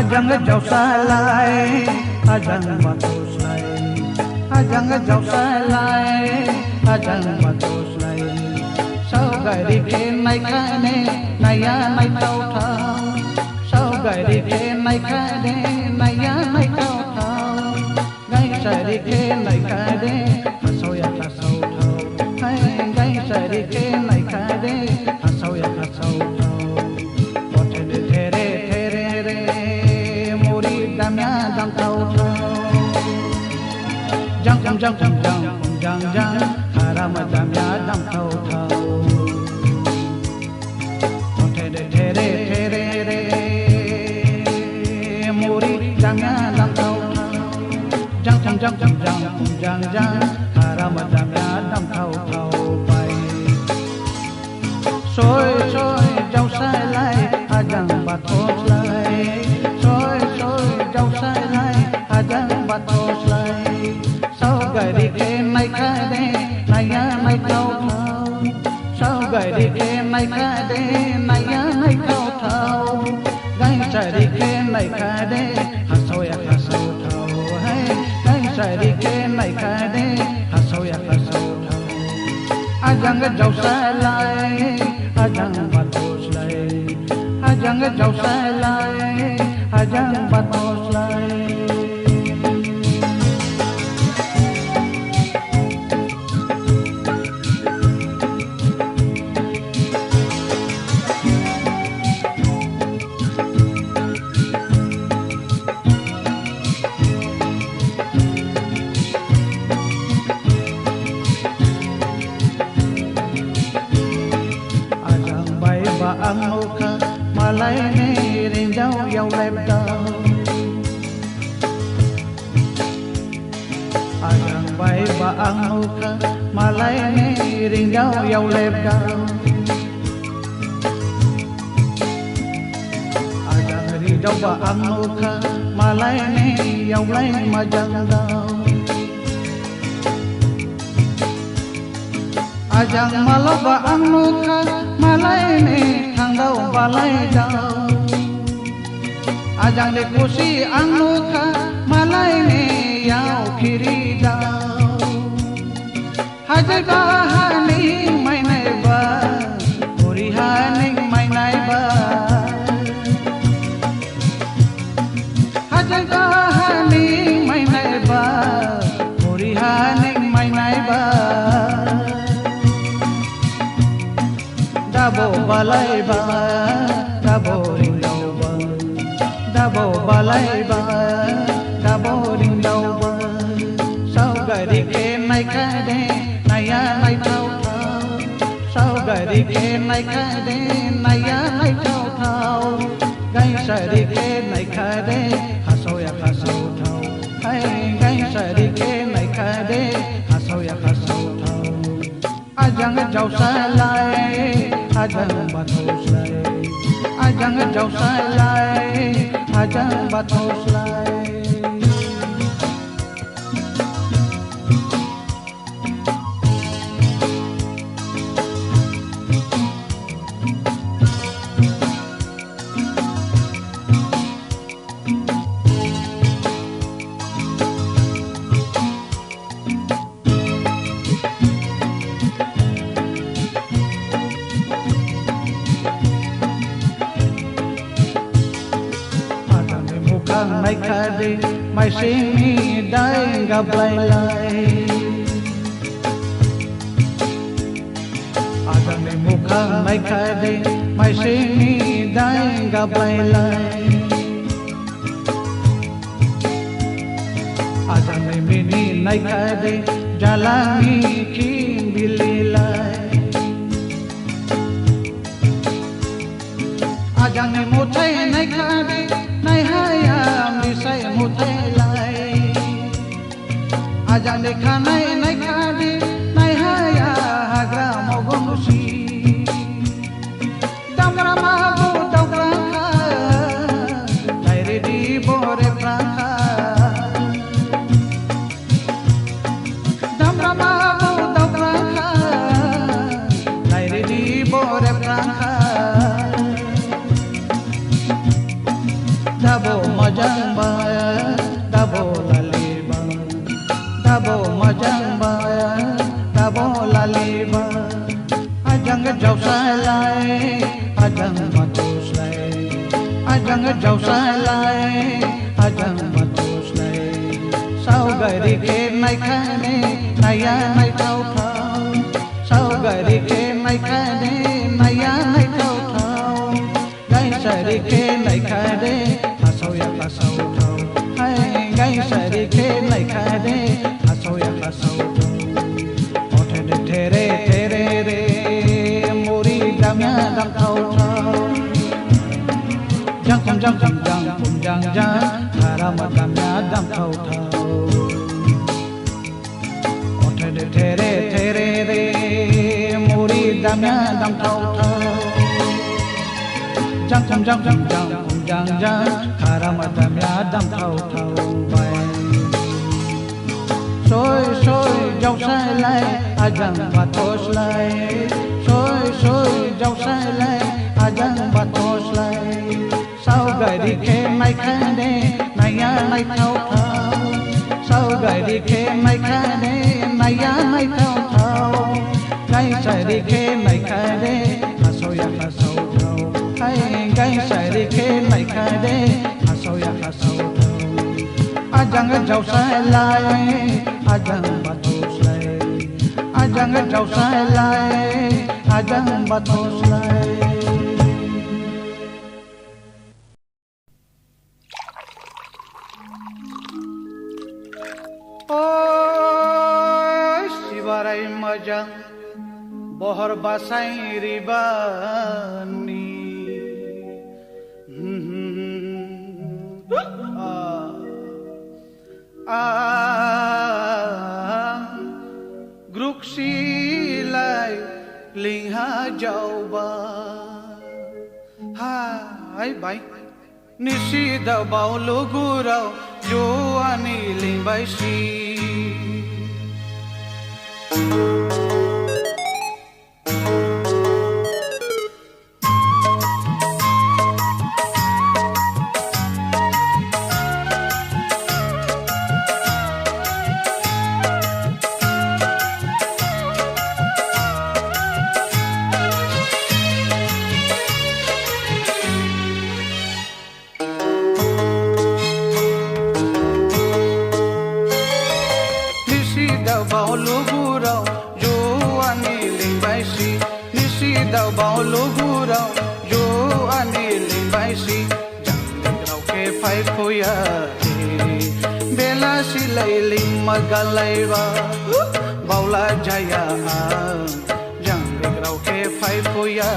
ajang jau salai ajang batus lai ajang jau salai ajang batus lai sau gai đi khen này khai nè này ya này tao thao sau gai đi khen này khai nè này ya này tao thao gai sai đi khen này khai nè sau ya sau thao hay gai sai đi khen này khai nè sau ya sau thao dam tau jang jang jang jang jang jang jang haram dam ya dam tau tau tere tere tere re muri dam ya dam tau jang jang jang jang jang jang jang haram dam ya dam tau tau pai soi soi jau sai lai ajang batos lai soi soi jau sai lai ajang batos lai sau gai đi khen này khai đê này ya này tao thao sau gai đi khen này khai đê này ya này tao thao gai sai đi khen này khai đê sau ya sau thao hay gai sai đi khen này khai đê sau ya sau thao ajang jau sai lai ajang batos lai ajang jau sai lai ajang batos lai ang mukha malay ni rin dao yaw lep dao ajang bay ba ang mukha malay ni rin dao yaw lep dao ajang ri dao ba ang mukha malay ni yaw lay majang dao ajang malo ba ang mukha malay ni thang dao balay dao ajang de kusi ang mukha malay ni yaw khiri dao hajay ba haning may nay ba puri haning may nay ba hajay ba haning may nay ba puri haning may nay ba dabo balay ba dabo ring dao ba dabo balay ba dabo ring dao ba sau gai đi khen này khai đê này ya này tao thao sau gai đi khen này khai đê này ya này tao thao gai sai đi khen này khai đê sau ya sau thao hay gai sai đi khen này khai đê sau ya sau thao ajang jau sai lai ajang batos lai ajang jau sai lai ajang batos lai mai khai đi mai sinh mi đai gặp lại lại ajang ni mukha mai khai đi mai sinh mi đai gặp lại lại ajang ni mini nai khai đi jalani kin bili lai ajang ni muthai nai khai đi nai hayam di say muthai lai ajang de khanai nai khadi nai haya hagra mogong si damra magu damra kha nai re di bore prakha damra magu damra kha nai re di bore prakha dabo जावसालाय आजां बाथौस्लाय सावगारि खेबनायखाने नाया नायथावथाव सावगारि खेबनायखाने नाया नायथावथाव गायसारि खेबनायखाने हासावया हासावथाव हाय गायसारि खेबनायखाने हासावया हासावथाव अथेरे there there रे मुरि दामया दामथावथाव jang jang jang jang pum jang jang harama damya dam thau thau othede there there re muri damya dam thau thau jang jang jang jang jang pum jang jang harama damya dam thau thau bai soi soi jau sai lai ajang bathos lai soi soi jau sai lai ajang bathos lai सावगारि खेबनायखाने नाया नायथावथाव सावगारि खेबनायखाने नाया नायथावथाव गायसारि खेबनायखाने हासावया हासावथाव हाय गायसारि खेबनायखाने हासावया हासावथाव आजां जावसालाय आजां बाथौस्लाय आजां जावसालाय आजां बाथौस्लाय Sibarai majang bohor basai ribani Gruk silai lingha jauba Hai bai Nisi da bau lugurau Joani limbai si Bela silai ling magalaiwa baula jaya jang grau ke phai puya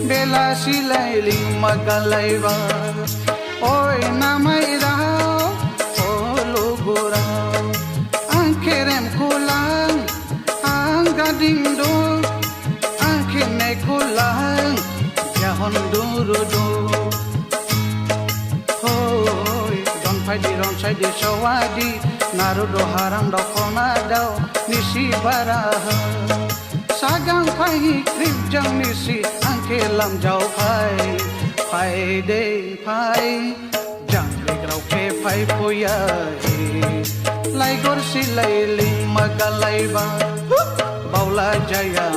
Bela silai ling magalaiwa oi namai rao o lugurao angkerem kulang anggading do angkene kulang jahon durudu Di ronsai di sawadi narudo harang do kona dau nisi baraha sagang pai krip jang nisi angke lam jau pai de pai jang grau ke pai puya lai gor si lai ling magalai ba baula jaya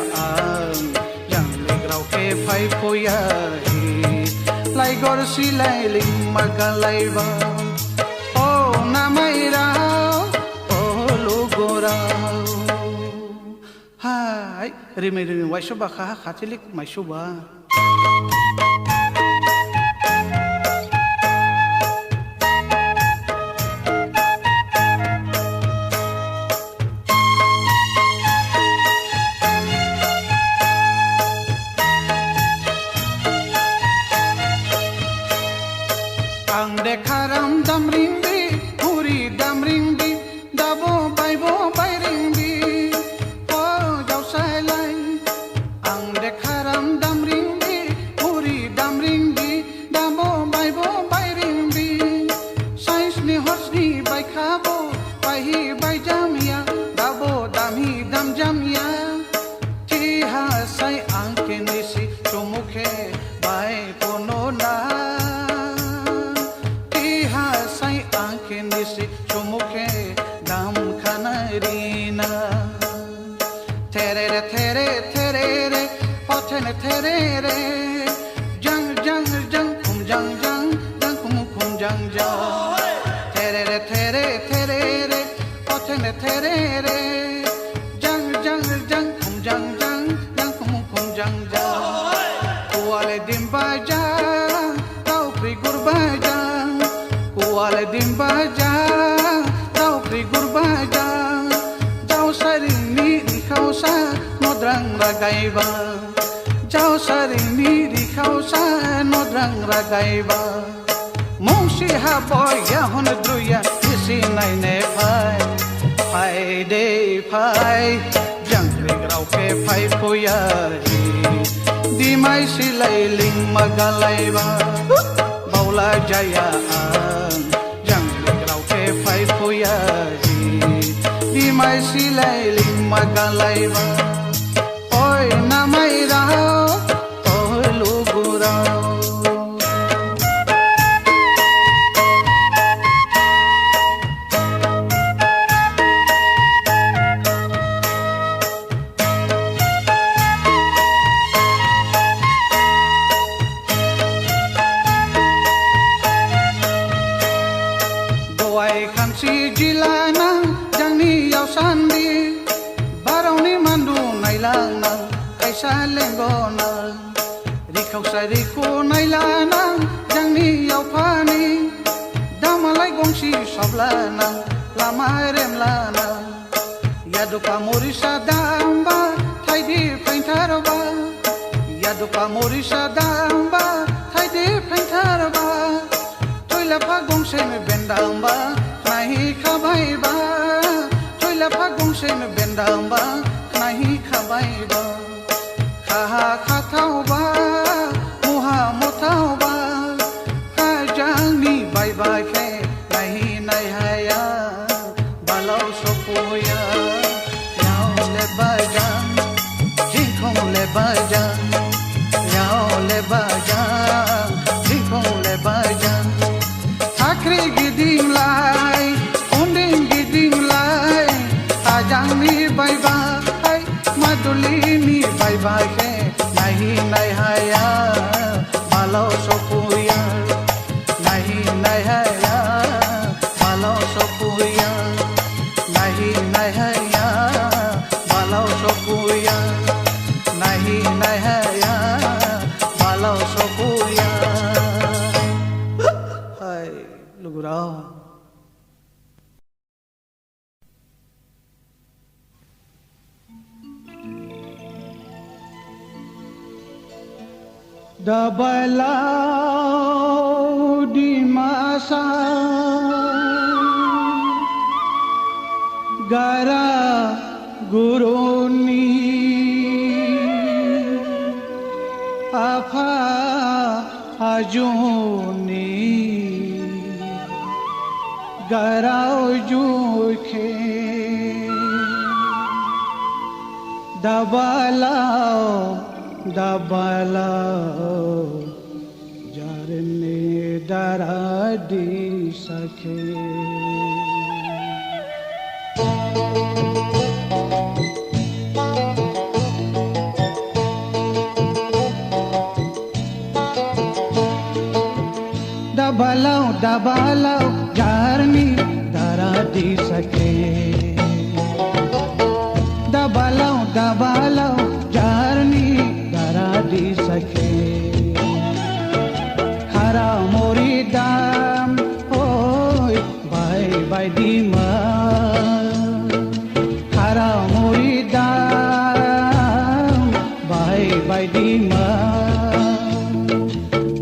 jang grau ke pai puya lai gor si lai ling magalai ba namai rao o lugurao hai rimi rimi waisuba kha khatilik maisuba ang dekharam damring Jang jang jang tere re tere tere re otene tere re jang jang jang kum jang jang jang kum jang jang kuale dimba jang tau prigur bajang kuale dimba jang tau prigur bajang jau saring ni di kausa nodrang ragaiba jau saring ni di kausa nodrang ragaiba Mongsi ha boy ya hon druya isi nai ne phai de phai jang ri rau ke phai puya di mai si lai ling magalai ba baula jaya jang ri rau ke phai puya di mai si lai ling magalai ba oi na mai rao oi lu gu rao si jilana jangni yaw sandi baroni mandu nailana kaisa lengona rikau sariku nailana jangni yaw pani damalai gongsi sablana lama remlana yaduka morisa damba thaidi paintharba yaduka morisa damba thaidi paintharba toila pa gongse me bendamba nahi khabai ba toila pa gongse me bendamba nahi khabai ba kha khathau ba muha mothau ba ha jangni bai bai khe nahi nai haya balau sopuya yao le bajang jingkhong le bajang yao le bajang jingkhong le bajang akhri giding lai unding giding lai ajang ni bai bai maduli ni bai bai ke nahi nai haya balau sopuya nahi nai haya balau sopuya nahi nai haya balau sopuya nahi nai haya balau sopuya hai lugura Dabalau di masa gara guruni apa ajuni garau juke dabalau jarne daradi sakhe dabalau jarni daradi sakhe dabalau jarni daradi sakhe khara mori dam oi bye bye dima khara mori dam bye bye dima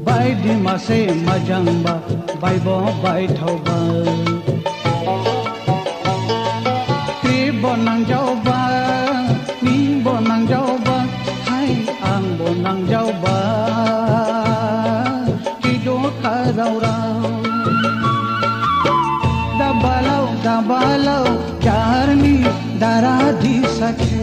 bye dima se majangba bye bo bye thauba kri bonang jauba ni bonang jauba hai ang bonang jauba kido kharau rau dabalau jarni daradi sakhe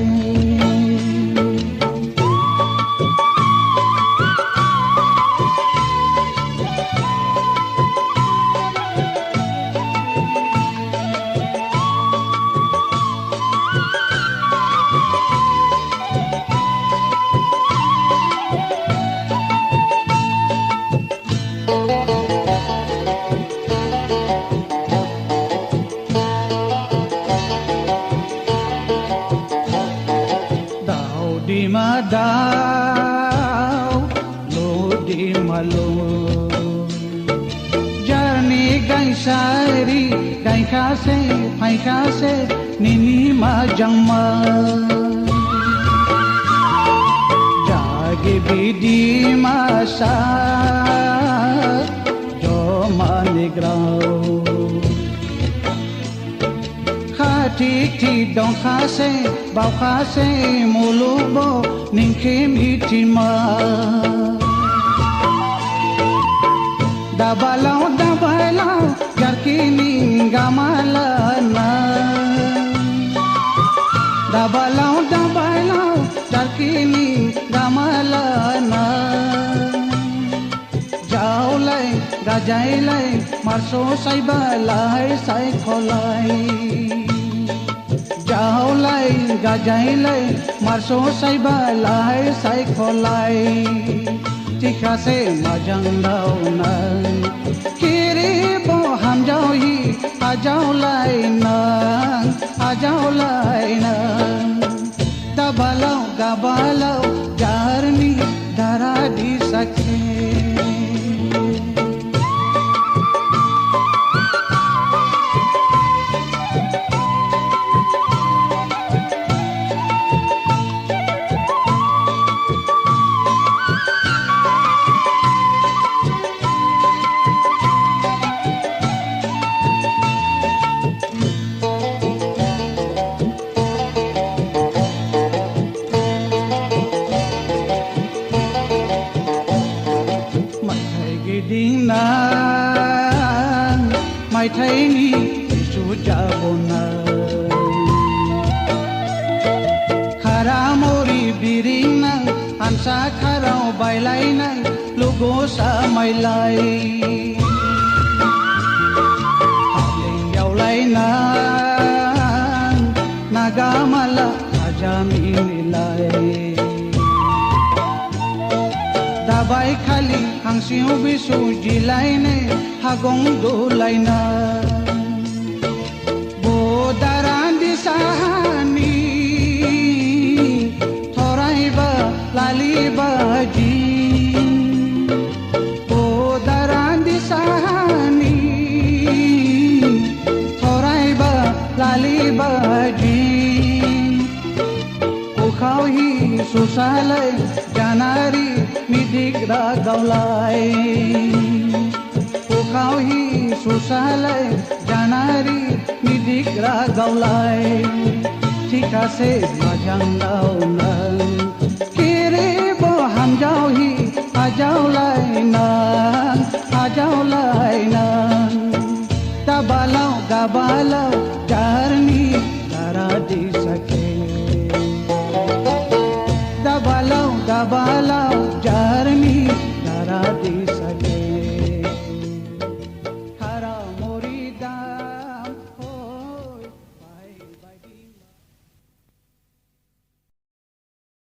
dao lo di malu jarni gai sari gai khase phai khase nini ma jangma jage bidi masa jo manigrao Tik tik dong khase bao khase mulubo ningkim itima dabalau jarkini gamalana dabalau jarkini gamalana jaulai gajailai marso sai balai sai kholai jaulai gajailai marso sai balai sai kholai tikhase majang dau nang kiri bo ham jau hi a jaulai nang dabalau gabalau jarni dara di sakhe ding nang mai thấy ni su ja bona khara mori biring nang ansa kharau bai lai nang lugo sa mai lai aling yau lai nang nagamala ajami nilai dabai khali hangsiu bisu jilai ne hagong do laina bodaran di sahani thorai ba lali baji bodaran di sahani thorai ba lali baji ko khau hi susalai janari midigra gaulai khau hi susalai janari midigra gaulai tikase majang dau nang kiri bo ham jau hi a jaulai nang dabalau gabalau